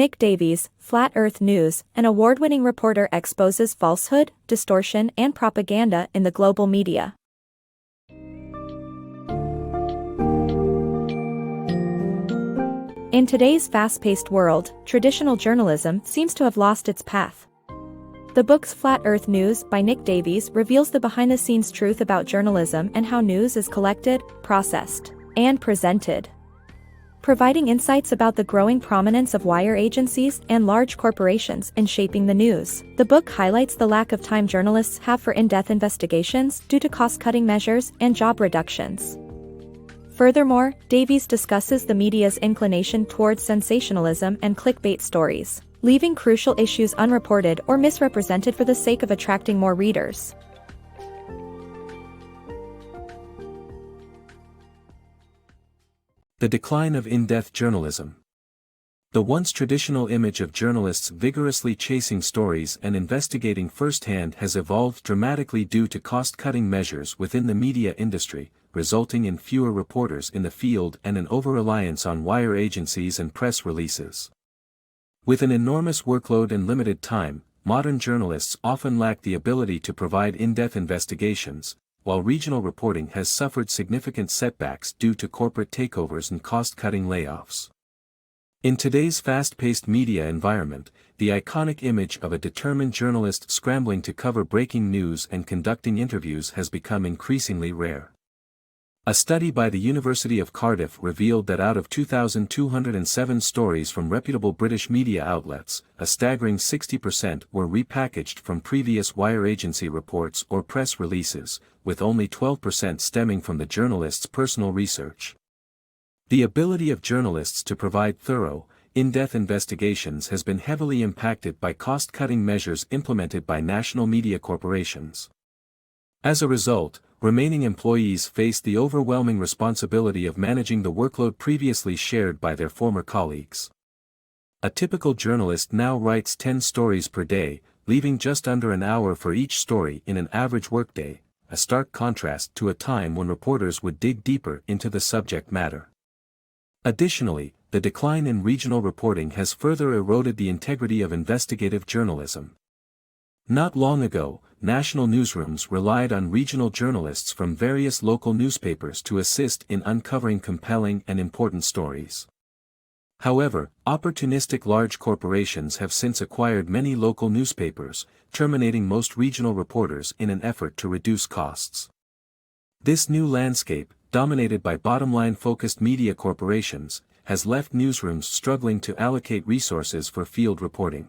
Nick Davies, Flat Earth News, an award-winning reporter exposes falsehood, distortion, and propaganda in the global media. In today's fast-paced world, traditional journalism seems to have lost its path. The book's Flat Earth News by Nick Davies reveals the behind-the-scenes truth about journalism and how news is collected, processed, and presented, providing insights about the growing prominence of wire agencies and large corporations in shaping the news. The book highlights the lack of time journalists have for in-depth investigations due to cost-cutting measures and job reductions. Furthermore, Davies discusses the media's inclination towards sensationalism and clickbait stories, leaving crucial issues unreported or misrepresented for the sake of attracting more readers. The decline of in-depth journalism. The once traditional image of journalists vigorously chasing stories and investigating firsthand has evolved dramatically due to cost-cutting measures within the media industry, resulting in fewer reporters in the field and an over-reliance on wire agencies and press releases. With an enormous workload and limited time, modern journalists often lack the ability to provide in-depth investigations, while regional reporting has suffered significant setbacks due to corporate takeovers and cost-cutting layoffs. In today's fast-paced media environment, the iconic image of a determined journalist scrambling to cover breaking news and conducting interviews has become increasingly rare. A study by the University of Cardiff revealed that out of 2,207 stories from reputable British media outlets, a staggering 60% were repackaged from previous wire agency reports or press releases, with only 12% stemming from the journalist's personal research. The ability of journalists to provide thorough, in-depth investigations has been heavily impacted by cost-cutting measures implemented by national media corporations. As a result, remaining employees face the overwhelming responsibility of managing the workload previously shared by their former colleagues. A typical journalist now writes 10 stories per day, leaving just under an hour for each story in an average workday, a stark contrast to a time when reporters would dig deeper into the subject matter. Additionally, the decline in regional reporting has further eroded the integrity of investigative journalism. Not long ago, national newsrooms relied on regional journalists from various local newspapers to assist in uncovering compelling and important stories. However, opportunistic large corporations have since acquired many local newspapers, terminating most regional reporters in an effort to reduce costs. This new landscape, dominated by bottom-line focused media corporations, has left newsrooms struggling to allocate resources for field reporting.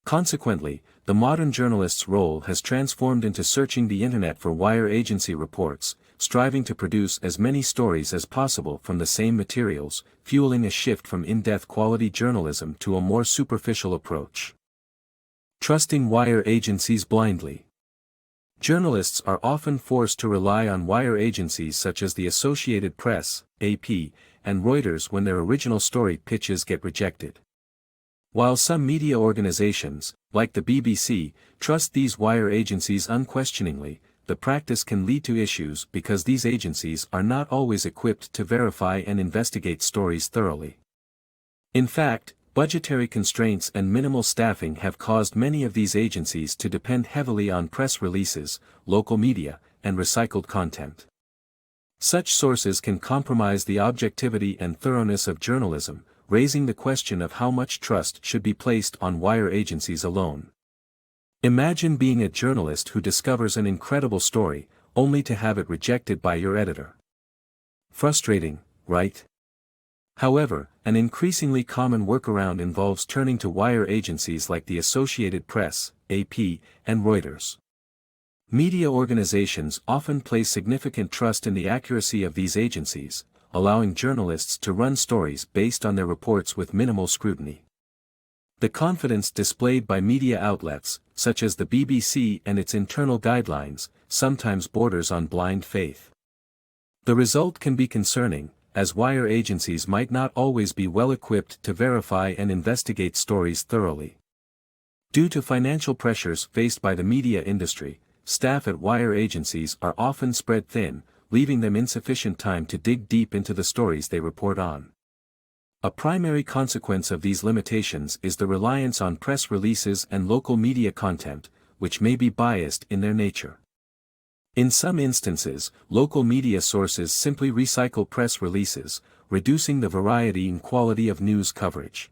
Consequently, the modern journalist's role has transformed into searching the internet for wire agency reports, striving to produce as many stories as possible from the same materials, fueling a shift from in-depth quality journalism to a more superficial approach. Trusting wire agencies blindly. Journalists are often forced to rely on wire agencies such as the Associated Press, AP, and Reuters when their original story pitches get rejected. While some media organizations, like the BBC, trust these wire agencies unquestioningly, the practice can lead to issues because these agencies are not always equipped to verify and investigate stories thoroughly. In fact, budgetary constraints and minimal staffing have caused many of these agencies to depend heavily on press releases, local media, and recycled content. Such sources can compromise the objectivity and thoroughness of journalism, raising the question of how much trust should be placed on wire agencies alone. Imagine being a journalist who discovers an incredible story, only to have it rejected by your editor. Frustrating, right? However, an increasingly common workaround involves turning to wire agencies like the Associated Press, AP, and Reuters. Media organizations often place significant trust in the accuracy of these agencies, allowing journalists to run stories based on their reports with minimal scrutiny. The confidence displayed by media outlets, such as the BBC and its internal guidelines, sometimes borders on blind faith. The result can be concerning, as wire agencies might not always be well equipped to verify and investigate stories thoroughly. Due to financial pressures faced by the media industry, staff at wire agencies are often spread thin, leaving them insufficient time to dig deep into the stories they report on. A primary consequence of these limitations is the reliance on press releases and local media content, which may be biased in their nature. In some instances, local media sources simply recycle press releases, reducing the variety and quality of news coverage.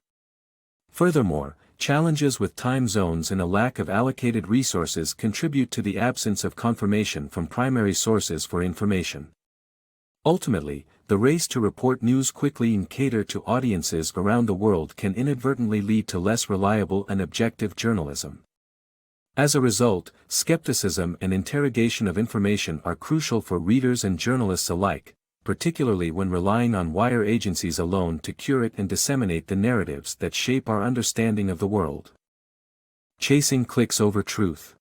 Furthermore, challenges with time zones and a lack of allocated resources contribute to the absence of confirmation from primary sources for information. Ultimately, the race to report news quickly and cater to audiences around the world can inadvertently lead to less reliable and objective journalism. As a result, skepticism and interrogation of information are crucial for readers and journalists alike, particularly when relying on wire agencies alone to curate and disseminate the narratives that shape our understanding of the world. Chasing clicks over truth.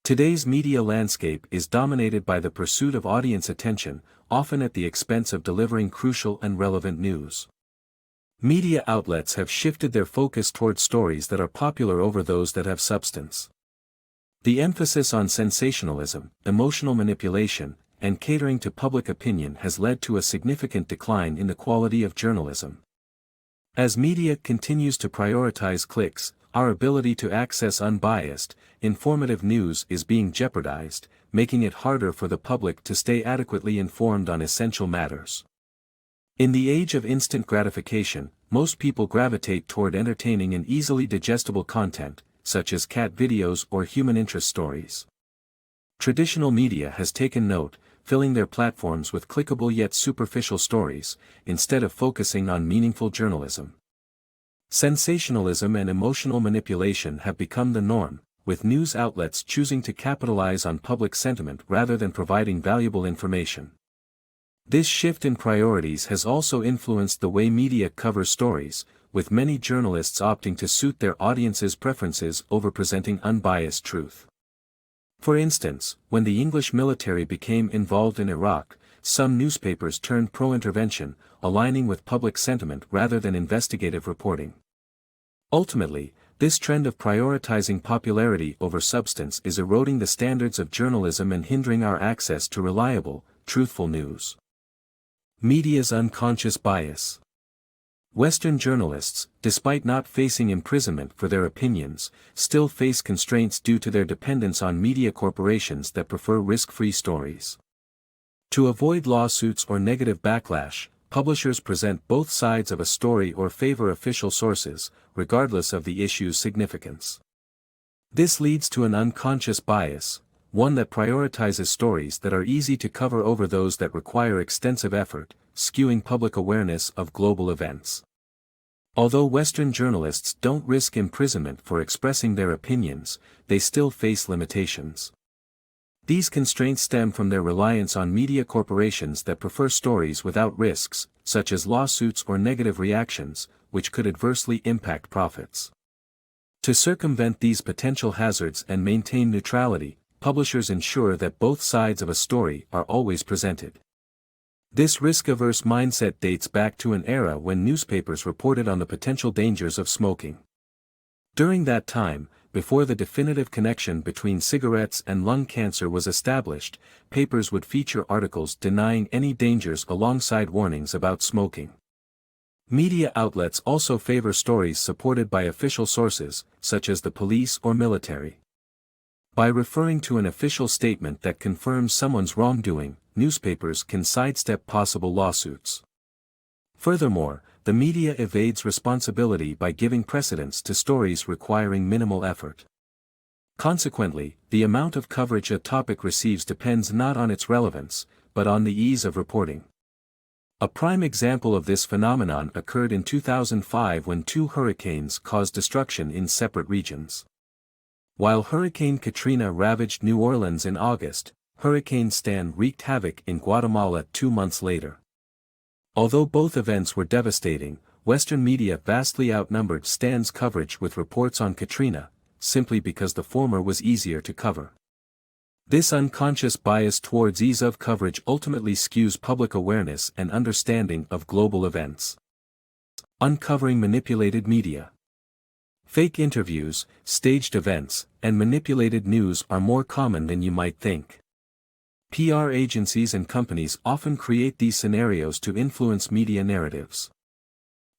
Today's media landscape is dominated by the pursuit of audience attention, often at the expense of delivering crucial and relevant news. Media outlets have shifted their focus toward stories that are popular over those that have substance. The emphasis on sensationalism, emotional manipulation, and catering to public opinion has led to a significant decline in the quality of journalism. As media continues to prioritize clicks, our ability to access unbiased, informative news is being jeopardized, making it harder for the public to stay adequately informed on essential matters. In the age of instant gratification, most people gravitate toward entertaining and easily digestible content, such as cat videos or human interest stories. Traditional media has taken note, filling their platforms with clickable yet superficial stories, instead of focusing on meaningful journalism. Sensationalism and emotional manipulation have become the norm, with news outlets choosing to capitalize on public sentiment rather than providing valuable information. This shift in priorities has also influenced the way media covers stories, with many journalists opting to suit their audience's preferences over presenting unbiased truth. For instance, when the English military became involved in Iraq, some newspapers turned pro-intervention, aligning with public sentiment rather than investigative reporting. Ultimately, this trend of prioritizing popularity over substance is eroding the standards of journalism and hindering our access to reliable, truthful news. Media's unconscious bias. Western journalists, despite not facing imprisonment for their opinions, still face constraints due to their dependence on media corporations that prefer risk-free stories. To avoid lawsuits or negative backlash, publishers present both sides of a story or favor official sources, regardless of the issue's significance. This leads to an unconscious bias, one that prioritizes stories that are easy to cover over those that require extensive effort, skewing public awareness of global events. Although Western journalists don't risk imprisonment for expressing their opinions, they still face limitations. These constraints stem from their reliance on media corporations that prefer stories without risks, such as lawsuits or negative reactions, which could adversely impact profits. To circumvent these potential hazards and maintain neutrality, publishers ensure that both sides of a story are always presented. This risk-averse mindset dates back to an era when newspapers reported on the potential dangers of smoking. During that time, before the definitive connection between cigarettes and lung cancer was established, papers would feature articles denying any dangers alongside warnings about smoking. Media outlets also favor stories supported by official sources, such as the police or military. By referring to an official statement that confirms someone's wrongdoing, newspapers can sidestep possible lawsuits. Furthermore, the media evades responsibility by giving precedence to stories requiring minimal effort. Consequently, the amount of coverage a topic receives depends not on its relevance, but on the ease of reporting. A prime example of this phenomenon occurred in 2005 when two hurricanes caused destruction in separate regions. While Hurricane Katrina ravaged New Orleans in August, Hurricane Stan wreaked havoc in Guatemala 2 months later. Although both events were devastating, Western media vastly outnumbered Stan's coverage with reports on Katrina, simply because the former was easier to cover. This unconscious bias towards ease of coverage ultimately skews public awareness and understanding of global events. Uncovering manipulated media. Fake interviews, staged events, and manipulated news are more common than you might think. PR agencies and companies often create these scenarios to influence media narratives.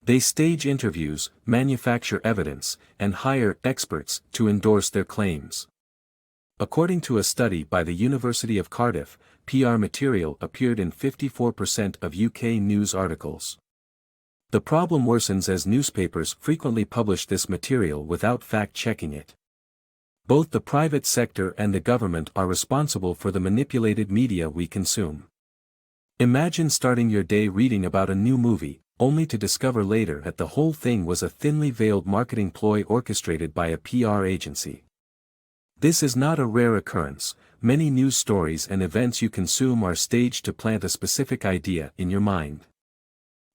They stage interviews, manufacture evidence, and hire experts to endorse their claims. According to a study by the University of Cardiff, PR material appeared in 54% of UK news articles. The problem worsens as newspapers frequently publish this material without fact-checking it. Both the private sector and the government are responsible for the manipulated media we consume. Imagine starting your day reading about a new movie, only to discover later that the whole thing was a thinly veiled marketing ploy orchestrated by a PR agency. This is not a rare occurrence. Many news stories and events you consume are staged to plant a specific idea in your mind.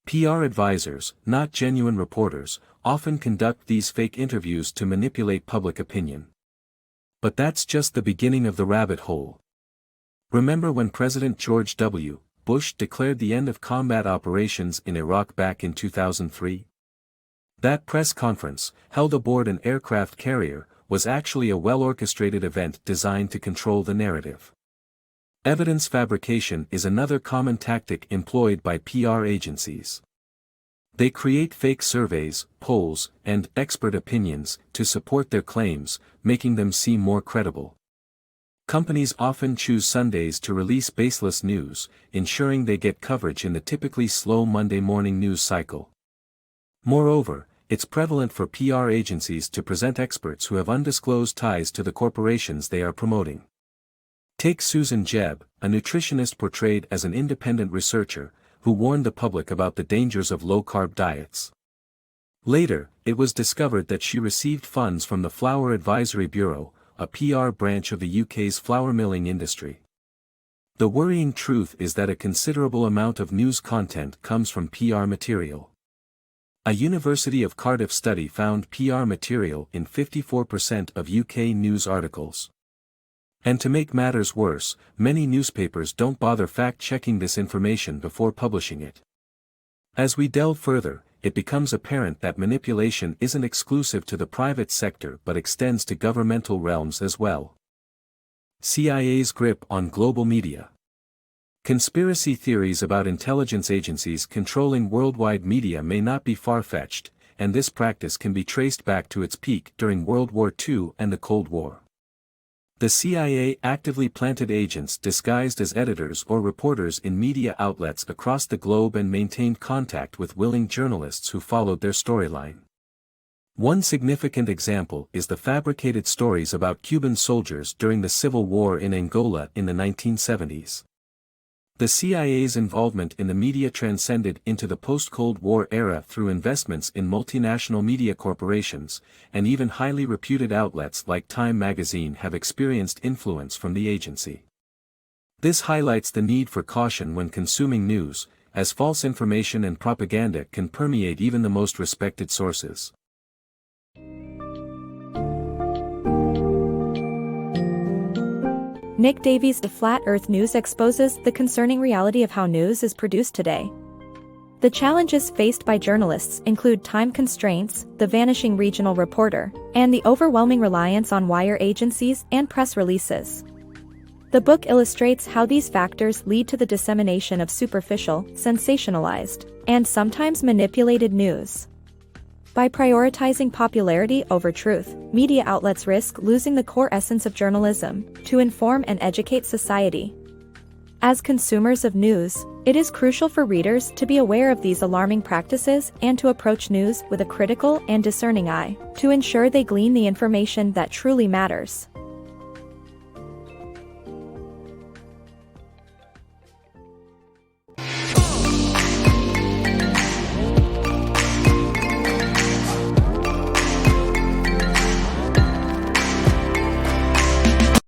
PR advisors, not genuine reporters, often conduct these fake interviews to manipulate public opinion. But that's just the beginning of the rabbit hole. Remember when President George W. Bush declared the end of combat operations in Iraq back in 2003? That press conference, held aboard an aircraft carrier, was actually a well-orchestrated event designed to control the narrative. Evidence fabrication is another common tactic employed by PR agencies. They create fake surveys, polls, and expert opinions to support their claims, making them seem more credible. Companies often choose Sundays to release baseless news, ensuring they get coverage in the typically slow Monday morning news cycle. Moreover, it's prevalent for PR agencies to present experts who have undisclosed ties to the corporations they are promoting. Take Susan Jebb, a nutritionist portrayed as an independent researcher, who warned the public about the dangers of low-carb diets. Later, it was discovered that she received funds from the Flour Advisory Bureau, a PR branch of the UK's flour milling industry. The worrying truth is that a considerable amount of news content comes from PR material. A University of Cardiff study found PR material in 54% of UK news articles. And to make matters worse, many newspapers don't bother fact-checking this information before publishing it. As we delve further, it becomes apparent that manipulation isn't exclusive to the private sector but extends to governmental realms as well. CIA's grip on global media. Conspiracy theories about intelligence agencies controlling worldwide media may not be far-fetched, and this practice can be traced back to its peak during World War II and the Cold War. The CIA actively planted agents disguised as editors or reporters in media outlets across the globe and maintained contact with willing journalists who followed their storyline. One significant example is the fabricated stories about Cuban soldiers during the Civil War in Angola in the 1970s. The CIA's involvement in the media transcended into the post-Cold War era through investments in multinational media corporations, and even highly reputed outlets like Time magazine have experienced influence from the agency. This highlights the need for caution when consuming news, as false information and propaganda can permeate even the most respected sources. Nick Davies' The Flat Earth News exposes the concerning reality of how news is produced today. The challenges faced by journalists include time constraints, the vanishing regional reporter, and the overwhelming reliance on wire agencies and press releases. The book illustrates how these factors lead to the dissemination of superficial, sensationalized, and sometimes manipulated news. By prioritizing popularity over truth, media outlets risk losing the core essence of journalism, to inform and educate society. As consumers of news, it is crucial for readers to be aware of these alarming practices and to approach news with a critical and discerning eye, to ensure they glean the information that truly matters.